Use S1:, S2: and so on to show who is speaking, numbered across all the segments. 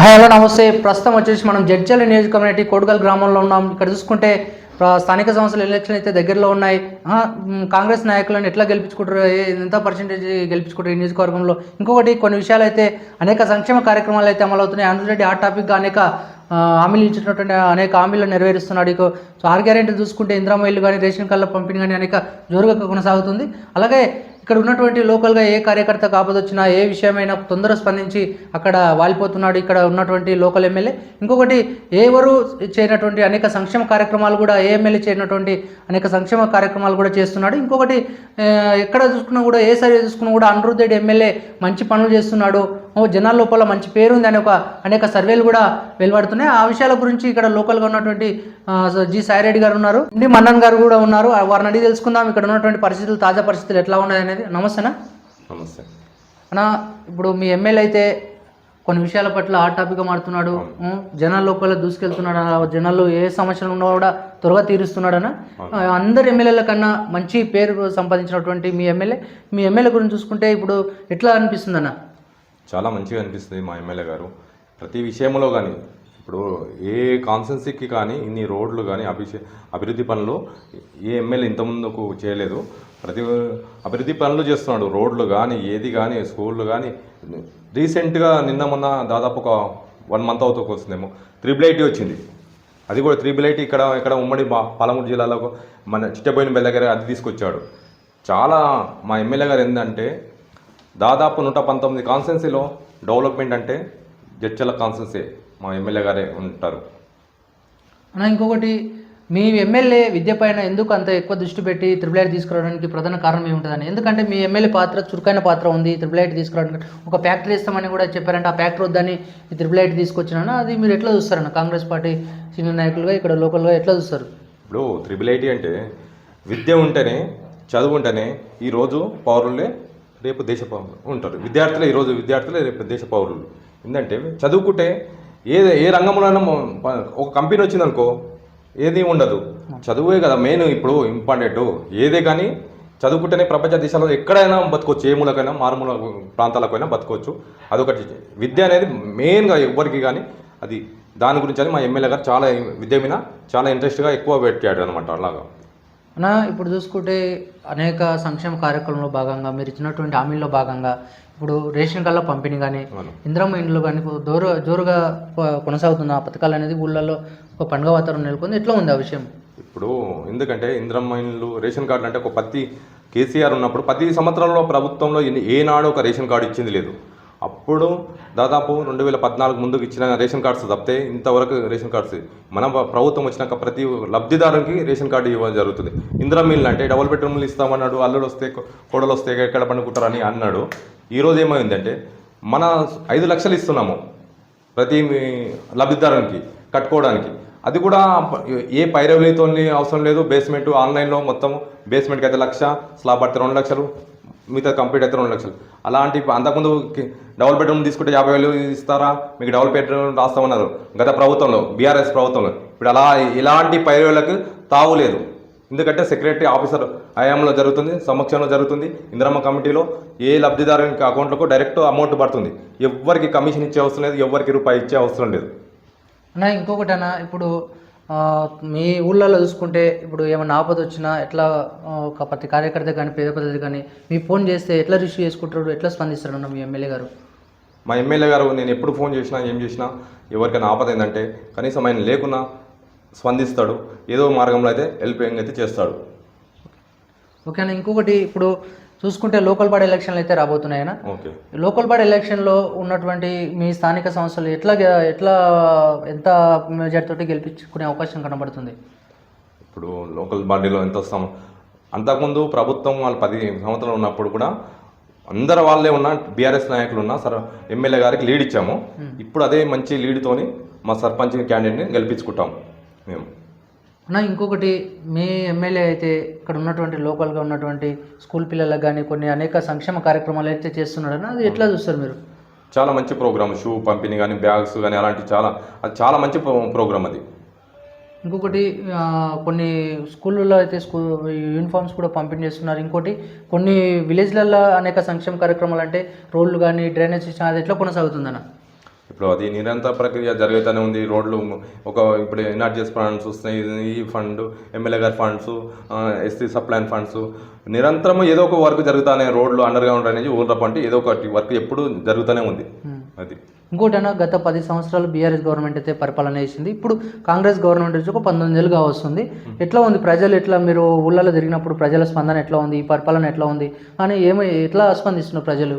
S1: Hello నమస్తే. ప్రస్తుతం వచ్చేసి మనం జడ్చర్ల నియోజక కమ్యూనిటీ కోడుగల్ గ్రామంలో ఉన్నాం. ఇక్కడ చూసుకుంటే స్థానిక సంస్థల ఎలక్షన్ అయితే దగ్గరలో ఉన్నాయి. కాంగ్రెస్ నాయకులను ఎట్లా గెలిపించుకుంటారు, ఎంత పర్సెంటేజ్ గెలిపించుకుంటారు ఈ నియోజకవర్గంలో. ఇంకొకటి కొన్ని విషయాలు అయితే అనేక సంక్షేమ కార్యక్రమాలు అయితే అమలవుతున్నాయి. అందులో ఆ టాపిక్గా అనేక హామీలు ఇచ్చినటువంటి అనేక హామీలు నెరవేరుస్తున్నాడు. ఇక సో 6 గ్యారెంటీలు చూసుకుంటే ఇందిరమ్మ ఇల్లు కానీ, రేషన్ కార్డుల పంపిణీ కానీ అనేక జోరుగా కొనసాగుతుంది. అలాగే ఇక్కడ ఉన్నటువంటి లోకల్గా ఏ కార్యకర్త కాపదొచ్చినా ఏ విషయమైనా తొందర స్పందించి అక్కడ వాలిపోతున్నాడు ఇక్కడ ఉన్నటువంటి లోకల్ ఎమ్మెల్యే. ఇంకొకటి ఎవరు చేయనటువంటి అనేక సంక్షేమ కార్యక్రమాలు కూడా ఏ ఎమ్మెల్యే చేయనటువంటి అనేక సంక్షేమ కార్యక్రమాలు కూడా చేస్తున్నాడు. ఇంకొకటి ఎక్కడ చూసుకున్నా కూడా ఏ సర్వే చూసుకున్నా కూడా అనిరుద్ధ్ రెడ్డి ఎమ్మెల్యే మంచి పనులు చేస్తున్నాడు, జనాల లోపల మంచి పేరు ఉంది అనే అనేక సర్వేలు కూడా వెలువడుతున్నాయి. ఆ విషయాల గురించి ఇక్కడ లోకల్గా ఉన్నటువంటి జి సాయిరెడ్డి గారు ఉన్నారు, మన్నన్ గారు కూడా ఉన్నారు. వారిని అడిగి తెలుసుకుందాం ఇక్కడ ఉన్నటువంటి పరిస్థితులు, తాజా పరిస్థితులు ఎట్లా ఉన్నాయి అనేది. నమస్తేనా.
S2: నమస్తే
S1: అన్నా, ఇప్పుడు మీ ఎమ్మెల్యే అయితే కొన్ని విషయాల పట్ల హాట్ టాపిక్గా మారుతున్నాడు, జనాల లోపల దూసుకెళ్తున్నాడు, జనాలు ఏ సమస్యలు ఉన్నా కూడా త్వరగా తీరుస్తున్నాడన్న. అందరు ఎమ్మెల్యేల కన్నా మంచి పేరు సంపాదించినటువంటి మీ ఎమ్మెల్యే గురించి చూసుకుంటే ఇప్పుడు ఎట్లా అనిపిస్తుంది అన్న?
S2: చాలా మంచిగా అనిపిస్తుంది మా ఎమ్మెల్యే గారు. ప్రతి విషయంలో కానీ ఇప్పుడు ఏ కాన్స్టెన్సీకి కానీ ఇన్ని రోడ్లు కానీ అభివృద్ధి పనులు ఏ ఎమ్మెల్యే ఇంతకుముందుకు చేయలేదు. ప్రతి అభివృద్ధి పనులు చేస్తున్నాడు. రోడ్లు కానీ ఏది కానీ స్కూళ్ళు కానీ. రీసెంట్గా నిన్న మొన్న దాదాపు ఒక 1 మంత్ అవుతూ వస్తుందేమో 888 వచ్చింది. అది కూడా 888 ఇక్కడ ఉమ్మడి పాలమూరు జిల్లాలో మన చిట్టబోయిన బెల్ దగ్గర అది తీసుకొచ్చాడు. చాలా మా ఎమ్మెల్యే గారు ఏంటంటే దాదాపు 119 కాన్స్టెన్సీలో డెవలప్మెంట్ అంటే జడ్చర్ల కాన్స్టెన్సీ మా ఎమ్మెల్యే గారే ఉంటారు.
S1: అన్న, ఇంకొకటి మీ ఎమ్మెల్యే విద్య పైన ఎందుకు అంత ఎక్కువ దృష్టి పెట్టి 888 తీసుకురావడానికి ప్రధాన కారణం ఏముంటుందని? ఎందుకంటే మీ ఎమ్మెల్యే పాత్ర చురుకైన పాత్ర ఉంది. 888 తీసుకురావడానికి ఒక ఫ్యాక్టరీ ఇస్తామని కూడా చెప్పారంటే ఆ ఫ్యాక్టరీ వద్దని 888 తీసుకొచ్చినా అది మీరు ఎట్లా చూస్తారన్న? కాంగ్రెస్ పార్టీ సీనియర్ నాయకులుగా ఇక్కడ లోకల్గా ఎట్లా చూస్తారు?
S2: ఇప్పుడు 888 అంటే విద్య ఉంటేనే, చదువు ఉంటేనే ఈరోజు పౌరులే రేపు దేశ పౌరులు ఉంటారు. ఈరోజు విద్యార్థులే రేపు దేశ పౌరులు. ఎందుకంటే చదువుకుంటే ఏ రంగంలోనైనా ఒక కంపెనీ వచ్చిందనుకో ఏది ఉండదు, చదువే కదా మెయిన్ ఇప్పుడు ఇంపార్టెంట్. ఏదే కానీ చదువుకుంటేనే ప్రపంచ దేశాల్లో ఎక్కడైనా బతకొచ్చు, ఏ మూలకైనా మారుమూల ప్రాంతాలకైనా బతకొచ్చు. అదొకటి విద్య అనేది మెయిన్గా ఎవ్వరికి కానీ అది దాని గురించి అని మా ఎమ్మెల్యే గారు చాలా విద్య మీద చాలా ఇంట్రెస్ట్గా ఎక్కువ పెట్టాడు అనమాట. అలాగా
S1: అన్న, ఇప్పుడు చూసుకుంటే అనేక సంక్షేమ కార్యక్రమంలో భాగంగా మీరు ఇచ్చినటువంటి హామీల్లో భాగంగా ఇప్పుడు రేషన్ కార్డుల పంపిణీ కానీ, ఇందిరమ్మ ఇండ్లు కానీ జోరుగా కొనసాగుతుంది. ఆ పథకాలు అనేది ఊళ్ళల్లో ఒక పండుగ వాతావరణం నెలకొంది. ఎట్లా ఉంది ఆ విషయం?
S2: ఇప్పుడు ఎందుకంటే ఇందిరమ్మ ఇండ్లు రేషన్ కార్డు అంటే ఒక కేసీఆర్ ఉన్నప్పుడు 10 సంవత్సరాల్లో ప్రభుత్వంలో ఏనాడు ఒక రేషన్ కార్డు ఇచ్చింది లేదు. అప్పుడు దాదాపు 2014 ముందుకు ఇచ్చిన రేషన్ కార్డ్స్ తప్పితే ఇంతవరకు రేషన్ కార్డ్స్ మన ప్రభుత్వం వచ్చినాక ప్రతి లబ్ధిదారునికి రేషన్ కార్డు ఇవ్వడం జరుగుతుంది. ఇందిరమ్మ ఇల్లు అంటే డబుల్ బెడ్రూమ్లు ఇస్తామన్నాడు, అల్లుడు వస్తే కోడలు వస్తే ఎక్కడ పండుకుంటారని అన్నాడు. ఈరోజు ఏమైందంటే మన 5 లక్షలు ఇస్తున్నాము ప్రతి లబ్ధిదారునికి కట్టుకోవడానికి. అది కూడా ఏ పైరవీతో అవసరం లేదు. బేస్మెంట్ ఆన్లైన్లో మొత్తం బేస్మెంట్కి అయితే 1 లక్ష, స్లాబ్ పడితే 2 లక్షలు, మిగతా కంప్లీట్ అయితే 2 లక్షలు. అలాంటి అంతకుముందు డబుల్ బెడ్రూమ్ తీసుకుంటే 50,000 ఇస్తారా, మీకు డబుల్ బెడ్రూమ్ రాస్తామన్నారు గత ప్రభుత్వంలో, బీఆర్ఎస్ ప్రభుత్వంలో. ఇప్పుడు ఇలాంటి పైరవీలకు తావు లేదు. ఎందుకంటే సెక్రటరీ ఆఫీసర్ హయాంలో జరుగుతుంది, సమక్షంలో జరుగుతుంది. ఇందిరమ్మ కమిటీలో ఏ లబ్ధిదారునికి అకౌంట్లకు డైరెక్ట్ అమౌంట్ పడుతుంది. ఎవరికి కమిషన్ ఇచ్చే అవసరం లేదు, ఎవరికి రూపాయి ఇచ్చే అవసరం లేదు.
S1: అన్న, ఇంకొకటి అన్న, ఇప్పుడు మీ ఊళ్ళలో చూసుకుంటే ఇప్పుడు ఏమైనా ఆపద వచ్చినా ఎట్లా ఒక ప్రతి కార్యకర్త కానీ పేద పద్ధతి కానీ మీ ఫోన్ చేస్తే ఎట్లా రిసీవ్ చేసుకుంటారు, ఎట్లా స్పందిస్తారన్న మీ ఎమ్మెల్యే గారు?
S2: మా ఎమ్మెల్యే గారు నేను ఎప్పుడు ఫోన్ చేసినా ఏం చేసినా ఎవరికైనా ఆపద ఏంటంటే కనీసం ఆయన లేకున్నా స్పందిస్తాడు. ఏదో మార్గంలో అయితే హెల్పింగ్ అయితే చేస్తాడు.
S1: ఓకేనా. ఇంకొకటి ఇప్పుడు చూసుకుంటే లోకల్ బాడీ ఎలక్షన్లు అయితే రాబోతున్నాయన.
S2: ఓకే.
S1: లోకల్ బాడీ ఎలక్షన్లో ఉన్నటువంటి మీ స్థానిక సంస్థలు ఎంత మెజార్టీతో గెలిపించుకునే అవకాశం కనబడుతుంది?
S2: ఇప్పుడు లోకల్ బాడీలో ఎంత వస్తాం, అంతకుముందు ప్రభుత్వం వాళ్ళు 10 సంవత్సరాలు ఉన్నప్పుడు కూడా అందరు వాళ్ళే ఉన్న బీఆర్ఎస్ నాయకులు ఉన్న ఎమ్మెల్యే గారికి లీడ్ ఇచ్చాము. ఇప్పుడు అదే మంచి లీడ్తోని మా సర్పంచ్ క్యాండిడేట్ని గెలిపించుకుంటాం మేము.
S1: అన్న, ఇంకొకటి మీ ఎమ్మెల్యే అయితే ఇక్కడ ఉన్నటువంటి లోకల్గా ఉన్నటువంటి స్కూల్ పిల్లలకు కానీ కొన్ని అనేక సంక్షేమ కార్యక్రమాలు అయితే చేస్తున్నాడన్న, అది ఎట్లా చూస్తారు మీరు?
S2: చాలా మంచి ప్రోగ్రామ్. షూ పంపిణీ కానీ, బ్యాగ్స్ కానీ అలాంటి చాలా మంచి ప్రోగ్రామ్ అది.
S1: ఇంకొకటి కొన్ని స్కూళ్ళల్లో అయితే యూనిఫామ్స్ కూడా పంపిణీ చేస్తున్నారు. ఇంకోటి కొన్ని విలేజ్లలో అనేక సంక్షేమ కార్యక్రమాలు అంటే రోడ్లు కానీ డ్రైనేజ్ సిస్టమ్ అది ఎట్లా కొనసాగుతుందన్న?
S2: ఇప్పుడు అది నిరంతర ప్రక్రియ జరుగుతూనే ఉంది. రోడ్లు ఇప్పుడు ఎన్ఆర్జీఎస్ ఫండ్స్ వస్తున్నాయి, ఈ ఫండ్, ఎమ్మెల్యే గారి ఫండ్స్, ఎస్సీ సప్లైన్ ఫండ్స్, నిరంతరం ఏదో ఒక వర్క్ జరుగుతానే, రోడ్లు అండర్ గ్రౌండ్ అనేది ఊర్ల పంటి ఏదో ఒకటి వర్క్ ఎప్పుడు జరుగుతూనే ఉంది. అది
S1: ఇంకోటైనా గత 10 సంవత్సరాలు బీఆర్ఎస్ గవర్నమెంట్ అయితే పరిపాలన చేసింది. ఇప్పుడు కాంగ్రెస్ గవర్నమెంట్ వచ్చి ఒక 19 ఏళ్ళుగా వస్తుంది. ఎట్లా ఉంది ప్రజలు, ఎట్లా మీరు ఊళ్ళలో తిరిగినప్పుడు ప్రజల స్పందన ఎట్లా ఉంది, ఈ పరిపాలన ఎట్లా ఉంది అని ఎట్లా స్పందిస్తున్నారు ప్రజలు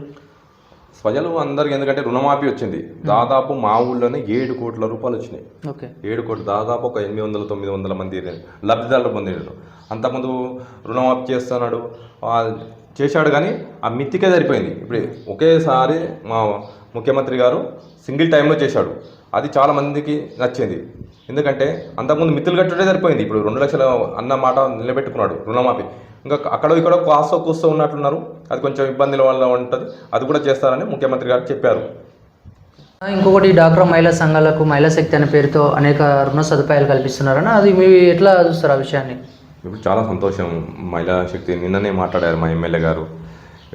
S2: అందరికి? ఎందుకంటే రుణమాఫీ వచ్చింది. దాదాపు మా ఊళ్ళోనే 7 కోట్ల రూపాయలు వచ్చినాయి.
S1: ఓకే,
S2: 7 కోట్లు, దాదాపు ఒక 800-900 మంది లబ్ధిదారులు పొందినారు. అంతకుముందు రుణమాఫీ చేస్తున్నాడు, చేశాడు, కానీ ఆ మిత్తికే సరిపోయింది. ఇప్పుడు ఒకేసారి మా ముఖ్యమంత్రి గారు సింగిల్ టైంలో చేశాడు. అది చాలా మందికి నచ్చింది. ఎందుకంటే అంతకుముందు మిత్తులు కట్టుడే సరిపోయింది. ఇప్పుడు 2 లక్షల అన్న మాట నిలబెట్టుకున్నాడు రుణమాఫీ. ఇంకా అక్కడ ఇక్కడ కూస్తూ ఉన్నట్లున్నారు. అది కొంచెం ఇబ్బందుల వల్ల ఉంటుంది. అది కూడా చేస్తారని ముఖ్యమంత్రి గారు చెప్పారు.
S1: ఇంకొకటి డాక్రా మహిళా సంఘాలకు మహిళా శక్తి అనే పేరుతో అనేక రుణ సదుపాయాలు కల్పిస్తున్నారని, అది మీ ఎట్లా చూస్తారు ఆ విషయాన్ని?
S2: ఇప్పుడు చాలా సంతోషం. మహిళా శక్తి నిన్ననే మాట్లాడారు మా ఎమ్మెల్యే గారు.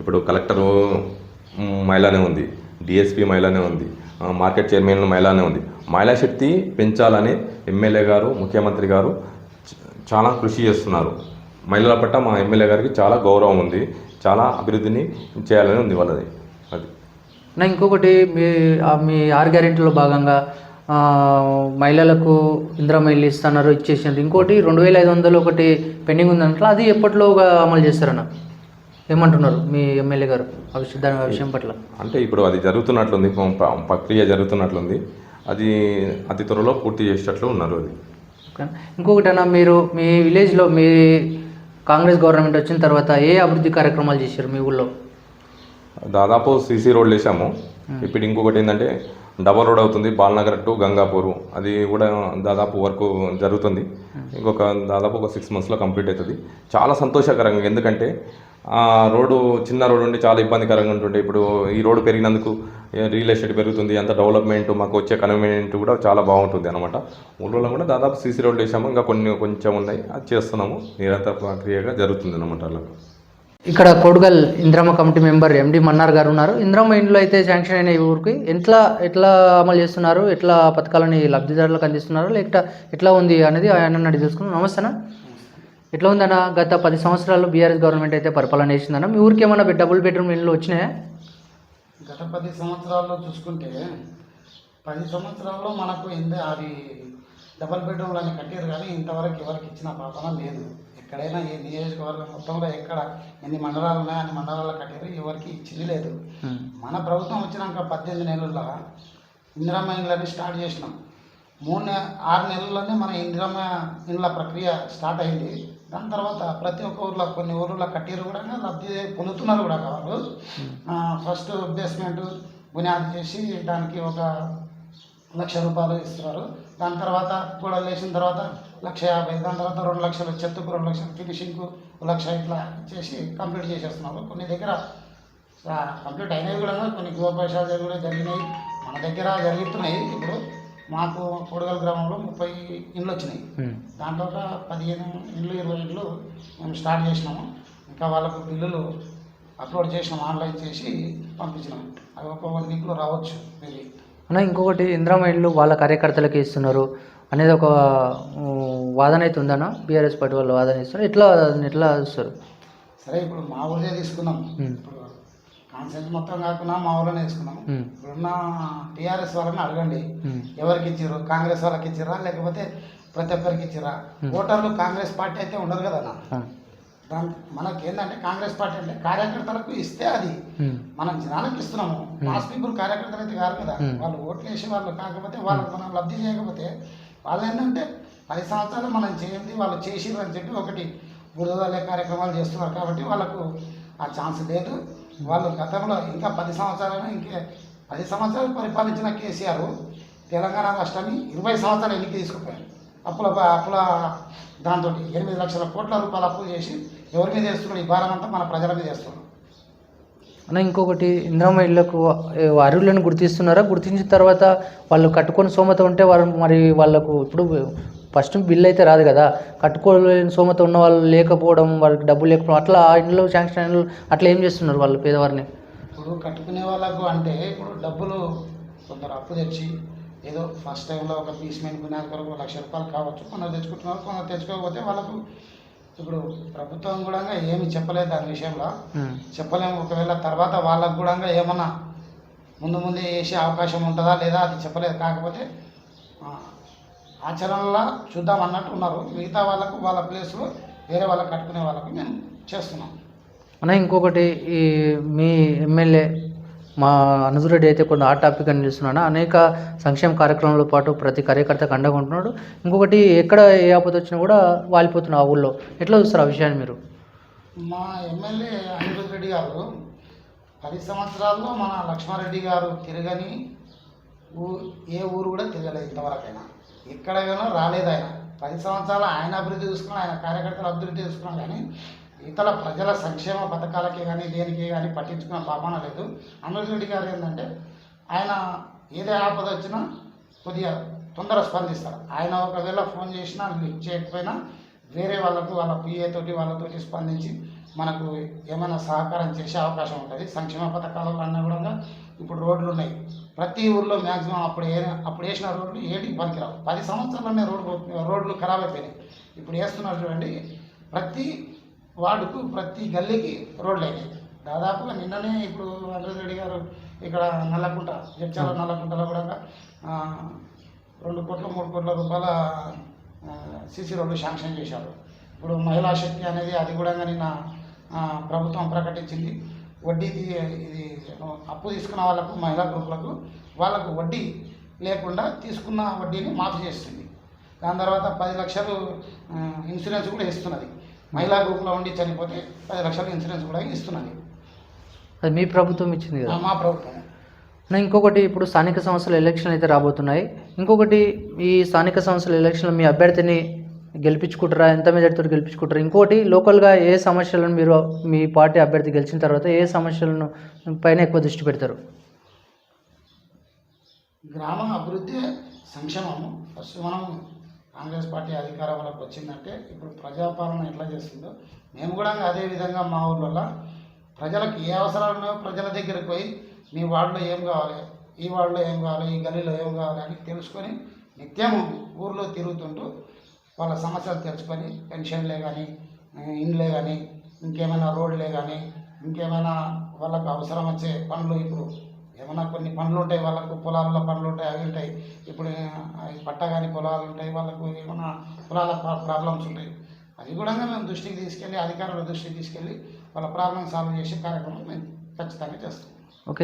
S2: ఇప్పుడు కలెక్టరు మహిళనే ఉంది, డిఎస్పీ మహిళనే ఉంది, మార్కెట్ చైర్మన్ మహిళనే ఉంది. మహిళా శక్తి పెంచాలని ఎమ్మెల్యే గారు, ముఖ్యమంత్రి గారు చాలా కృషి చేస్తున్నారు. మహిళల పట్ల మా ఎమ్మెల్యే గారికి చాలా గౌరవం ఉంది. చాలా అభివృద్ధిని చేయాలని ఉంది వాళ్ళది. అది
S1: ఇంకొకటి మీ 6 గ్యారెంటీలో భాగంగా మహిళలకు ఇందిరమ్మ ఇల్లు ఇస్తున్నారు, ఇచ్చేసినారు. ఇంకోటి 2500 ఒకటి పెండింగ్ ఉందంటే అది ఎప్పటిలోగా అమలు చేస్తారన్న ఏమంటున్నారు మీ ఎమ్మెల్యే గారు దాని విషయం పట్ల?
S2: అంటే ఇప్పుడు అది జరుగుతున్నట్లుంది, ప్రక్రియ జరుగుతున్నట్లుంది. అది అతి త్వరలో పూర్తి చేసేటట్లు ఉన్నారు. అది
S1: ఇంకొకటి అన్న, మీరు మీ విలేజ్లో మీ కాంగ్రెస్ గవర్నమెంట్ వచ్చిన తర్వాత ఏ అభివృద్ధి కార్యక్రమాలు చేశారు మీ ఊళ్ళో?
S2: దాదాపు సీసీ రోడ్లు వేసాము. ఇప్పుడు ఇంకొకటి ఏంటంటే డబల్ రోడ్ అవుతుంది, బాలనగర్ టు గంగాపూర్. అది కూడా దాదాపు వర్క్ జరుగుతుంది. దాదాపు ఒక 6 monthsలో కంప్లీట్ అవుతుంది. చాలా సంతోషకరంగా, ఎందుకంటే రోడ్డు చిన్న రోడ్డు ఉండి చాలా ఇబ్బందికరంగా ఉంటుండే. ఇప్పుడు ఈ రోడ్డు పెరిగినందుకు రియల్ ఎస్టేట్ పెరుగుతుంది, అంత డెవలప్మెంట్, మాకు వచ్చే కన్వీనియంట్ కూడా చాలా బాగుంటుంది అనమాట. ఊళ్ళో కూడా దాదాపు సీసీ రోడ్లు వేసాము. ఇంకా కొంచెం ఉన్నాయి, అది చేస్తున్నాము. నిరంతర ప్రక్రియగా జరుగుతుంది అనమాట. అలా
S1: ఇక్కడ Kodangal Indiramma committee member MD Mannar గారు ఉన్నారు. ఇందిరమ్మ ఇండ్లు అయితే శాంక్షన్ అయిన ఈ ఊరికి ఎట్లా అమలు చేస్తున్నారు, ఎట్లా పథకాలని లబ్ధిదారులకు అందిస్తున్నారు, లేక ఎట్లా ఉంది అనేది ఆయన అడిగి తెలుసుకున్నాం. నమస్తేనా, ఎట్లా ఉందన్న? గత 10 సంవత్సరాలు బీఆర్ఎస్ గవర్నమెంట్ అయితే పరిపాలన చేసిందన్న. మీ ఊరికి ఏమన్నా డబుల్ బెడ్రూమ్ ఇళ్ళు వచ్చినాయా?
S3: గత 10 సంవత్సరాల్లో చూసుకుంటే 10 సంవత్సరాల్లో మనకు అది డబుల్ బెడ్రూమ్లు అని కట్టారు, కానీ ఇంతవరకు ఎవరికి ఇచ్చిన పాపన లేదు. ఎక్కడైనా ఈ నియోజకవర్గం మొత్తంలో ఎక్కడ ఎన్ని మండలాలు ఉన్నాయో అన్ని మండలాల్లో కట్టారు, ఎవరికి ఇచ్చింది లేదు. మన ప్రభుత్వం వచ్చినాక 18 నెలల్లో ఇందిరమ్మ ఇండ్లని స్టార్ట్ చేసినాం. 6 నెలల్లోనే మన ఇందిరమ్మ ఇండ్ల ప్రక్రియ స్టార్ట్ అయింది. దాని తర్వాత ప్రతి ఒక్క ఊర్లో కొన్ని ఊర్లో కట్టారు కూడా, లబ్ధి పొందుతున్నారు కూడా. వాళ్ళు ఫస్ట్ బేస్మెంట్ బునియాది చేసి దానికి ఒక 1,00,000 రూపాయలు ఇస్తున్నారు. దాని తర్వాత గోడలు వేసిన తర్వాత 1,50,000, దాని తర్వాత 2 లక్షలు, చెత్తకు 2 లక్షలు, ఫినిషింగ్కు 1,00,000 ఇట్లా చేసి కంప్లీట్ చేసేస్తున్నారు. కొన్ని దగ్గర కంప్లీట్ అయినవి కూడా, కొన్ని గృహప్రవేశాలు కూడా జరిగినాయి, మన దగ్గర జరుగుతున్నాయి. ఇప్పుడు మాకు కోడుగల్ గ్రామంలో 30 ఇండ్లు వచ్చినాయి. దాంట్లో ఒక 15 ఇండ్లు 20 ఇండ్లు మేము స్టార్ట్ చేసినాము. ఇంకా వాళ్ళకు బిల్లులు అప్లోడ్ చేసినాం, ఆన్లైన్ చేసి పంపించినాము. అవి ఒక 1 వీక్లో రావచ్చు వెళ్ళి.
S1: అన్న ఇంకొకటి, ఇందిరమ్మ ఇళ్ళు వాళ్ళ కార్యకర్తలకి ఇస్తున్నారు అనేది ఒక వాదన అయితే ఉందన్న. బీఆర్ఎస్ పార్టీ వాళ్ళు వాదన ఇస్తున్నారు, ఎట్లా చూస్తారు?
S3: సరే, ఇప్పుడు మా ఊళ్ళే తీసుకున్నాం. ఇప్పుడు కాన్సెన్స్ మొత్తం కాకుండా మా ఊళ్ళోనే తీసుకున్నాం. ఇప్పుడున్న టీఆర్ఎస్ వాళ్ళని అడగండి, ఎవరికి ఇచ్చారు? కాంగ్రెస్ వాళ్ళకి ఇచ్చిరా, లేకపోతే ప్రతి ఒక్కరికి ఇచ్చిరా? ఓటర్లు కాంగ్రెస్ పార్టీ అయితే ఉండరు కదా అన్న. మనకి ఏంటంటే కాంగ్రెస్ పార్టీ అంటే కార్యకర్తలకు ఇస్తే అది మనం జనాలకు ఇస్తున్నాము. మాస్ పీపుల్ కార్యకర్తలు అయితే కాదు కదా, వాళ్ళు ఓట్లు వేసి వాళ్ళు కాకపోతే వాళ్ళకి మనం లబ్ధి చేయకపోతే వాళ్ళు ఏంటంటే 10 సంవత్సరాలు మనం చేయండి, వాళ్ళు చేసిరు అని చెప్పి ఒకటి బురదలే కార్యక్రమాలు చేస్తున్నారు. కాబట్టి వాళ్ళకు ఆ ఛాన్స్ లేదు. వాళ్ళు గతంలో ఇంకా 10 సంవత్సరాలు, ఇంకే 10 సంవత్సరాలు పరిపాలించిన కేసీఆర్ తెలంగాణ రాష్ట్రాన్ని 20 సంవత్సరాలు ఎన్నిక తీసుకుపోయారు. అప్పుల దాంతో 8 లక్షల కోట్ల రూపాయలు అప్పులు చేసి ఎవరి మీద వేస్తున్నాడు? ఈ భారం అంతా మన ప్రజల మీద వేస్తున్నాడు.
S1: అన్న ఇంకొకటి, ఇందిరమ్మ ఇళ్లకు అర్హులను గుర్తిస్తున్నారా? గుర్తించిన తర్వాత వాళ్ళు కట్టుకొని సోమత ఉంటే వాళ్ళకు ఇప్పుడు ఫస్ట్ బిల్ అయితే రాదు కదా, కట్టుకోలేని సోమత ఉన్న వాళ్ళు లేకపోవడం, వాళ్ళకి డబ్బులు లేకపోవడం, అట్లా ఆ ఇంట్లో శాంక్షన్ అట్లా ఏం చేస్తున్నారు వాళ్ళు పేదవారిని?
S3: ఇప్పుడు కట్టుకునే వాళ్ళకు అంటే ఇప్పుడు డబ్బులు కొందరు అప్పు తెచ్చి ఏదో ఫస్ట్ టైంలో ఒక పీస్మెంట్ పునాది కొరకు ₹1,00,000 కావచ్చు, కొందరు తెచ్చుకుంటున్నారు, కొందరు తెచ్చుకోకపోతే వాళ్ళకు ఇప్పుడు ప్రభుత్వం కూడా ఏమి చెప్పలేదు దాని విషయంలో. చెప్పలేము, ఒకవేళ తర్వాత వాళ్ళకు కూడా ఏమన్నా ముందు వేసే అవకాశం ఉంటుందా లేదా అది చెప్పలేదు. కాకపోతే ఆచరణలో చూద్దాం అన్నట్టు ఉన్నారు. మిగతా వాళ్ళకు వాళ్ళ ప్లేస్లో వేరే వాళ్ళకి కట్టుకునే వాళ్ళకు మేము చేస్తున్నాం.
S1: అన్న ఇంకొకటి, ఈ మీ ఎమ్మెల్యే మా అనుజురెడ్డి అయితే కొన్ని హాట్ టాపిక్ అని నిలుస్తున్నాడు. అనేక సంక్షేమ కార్యక్రమాలతో పాటు ప్రతి కార్యకర్తకు అండగా ఉంటున్నాడు. ఇంకొకటి, ఎక్కడ ఏ ఆపద వచ్చినా కూడా వాలిపోతున్నా ఆ ఊళ్ళో. ఎట్లా చూస్తారు ఆ విషయాన్ని మీరు?
S3: మా ఎమ్మెల్యే అనిరుద్ రెడ్డి గారు 10 సంవత్సరాల్లో మన లక్ష్మారెడ్డి గారు తిరగని ఏ ఊరు కూడా తిరగలేదు ఇంతవరకైనా. ఎక్కడైనా రాలేదు ఆయన. 10 సంవత్సరాలు ఆయన అభివృద్ధి చూసుకున్నాం, ఆయన కార్యకర్తలు అభివృద్ధి చూసుకున్నాం, కానీ ఇతర ప్రజల సంక్షేమ పథకాలకి కానీ దేనికి కానీ పట్టించుకున్న పాపన లేదు. అనిరుద్ రెడ్డి గారు ఏంటంటే ఆయన ఏదే ఆపద వచ్చినా కొద్దిగా తొందర స్పందిస్తారు. ఆయన ఒకవేళ ఫోన్ చేసినా లిఫ్ట్ చేయకపోయినా వేరే వాళ్ళకు వాళ్ళ పిఏ తోటి వాళ్ళతోటి స్పందించి మనకు ఏమైనా సహకారం చేసే అవకాశం ఉంటుంది. సంక్షేమ పథకాలలో అన్నా కూడా ఇప్పుడు రోడ్లు ఉన్నాయి ప్రతి ఊర్లో మ్యాక్సిమం. అప్పుడు వేసిన రోడ్లు ఏటికి పనికిరావు. 10 సంవత్సరాలనే రోడ్లు ఖరాబ్ అయిపోయినాయి. ఇప్పుడు వేస్తున్నారు చూడండి, ప్రతి వార్డుకు ప్రతి గల్లీకి రోడ్లు అయినాయి. దాదాపుగా నిన్ననే ఇప్పుడు అనిరుద్ రెడ్డి గారు ఇక్కడ నల్లకుంట, జడ్చాల నల్లకుంటలో కూడా 2 కోట్ల 3 కోట్ల రూపాయల సీసీ రోడ్లు శాంక్షన్ చేశారు. ఇప్పుడు మహిళా శక్తి అనేది అది కూడా నిన్న ప్రభుత్వం ప్రకటించింది. వడ్డీ ఇది అప్పు తీసుకున్న వాళ్ళకు, మహిళా గ్రూపులకు వాళ్ళకు వడ్డీ లేకుండా తీసుకున్న వడ్డీని మాఫీ చేస్తుంది. దాని తర్వాత 10 లక్షలు ఇన్సూరెన్స్ కూడా ఇస్తున్నది. మహిళా గ్రూప్లో ఉండి చనిపోతే 10 లక్షలు ఇన్సూరెన్స్ కూడా ఇస్తున్నది.
S1: అది మీ ప్రభుత్వం ఇచ్చింది కదా?
S3: మా ప్రభుత్వం.
S1: ఇంకొకటి, ఇప్పుడు స్థానిక సంస్థల ఎలక్షన్లు అయితే రాబోతున్నాయి. ఇంకొకటి, ఈ స్థానిక సంస్థల ఎలక్షన్లో మీ అభ్యర్థిని గెలిపించుకుంటారా? ఎంత మెజార్టీతో గెలిపించుకుంటారా? ఇంకోటి, లోకల్గా ఏ సమస్యలను మీరు మీ పార్టీ అభ్యర్థి గెలిచిన తర్వాత ఏ సమస్యలను పైన ఎక్కువ దృష్టి పెడతారు?
S3: గ్రామ అభివృద్ధి, సంక్షేమము. ఫస్ట్ మనం కాంగ్రెస్ పార్టీ అధికారంలోకి వచ్చిందంటే ఇప్పుడు ప్రజాపాలన ఎట్లా చేస్తుందో మేము కూడా అదే విధంగా మా ఊళ్ళో ప్రజలకు ఏ అవసరాలు ఉన్నాయో ప్రజల దగ్గరికి పోయి మీ వార్డులో ఏం కావాలి, ఈ వార్డులో ఏం కావాలి, ఈ గల్లీలో ఏం కావాలి అని తెలుసుకొని నిత్యం ఊర్లో తిరుగుతుంటూ వాళ్ళ సమస్యలు తెలుసుకొని పెన్షన్లే కానీ, ఇండ్లే కానీ, ఇంకేమైనా రోడ్లే కానీ, ఇంకేమైనా వాళ్ళకు అవసరం వచ్చే పనులు, ఇప్పుడు ఏమైనా కొన్ని పనులు ఉంటాయి వాళ్ళకు, పొలాల్లో పనులు ఉంటాయి, అవి ఉంటాయి. ఇప్పుడు పట్ట కానీ పొలాలు ఉంటాయి, వాళ్ళకు ఏమైనా పొలాల ప్రాబ్లమ్స్ ఉంటాయి. అది కూడా మేము దృష్టికి తీసుకెళ్ళి, అధికారుల దృష్టికి తీసుకెళ్ళి వాళ్ళ ప్రాబ్లమ్ సాల్వ్ చేసే కార్యక్రమం మేము ఖచ్చితంగా చేస్తాం.
S1: ఓకే.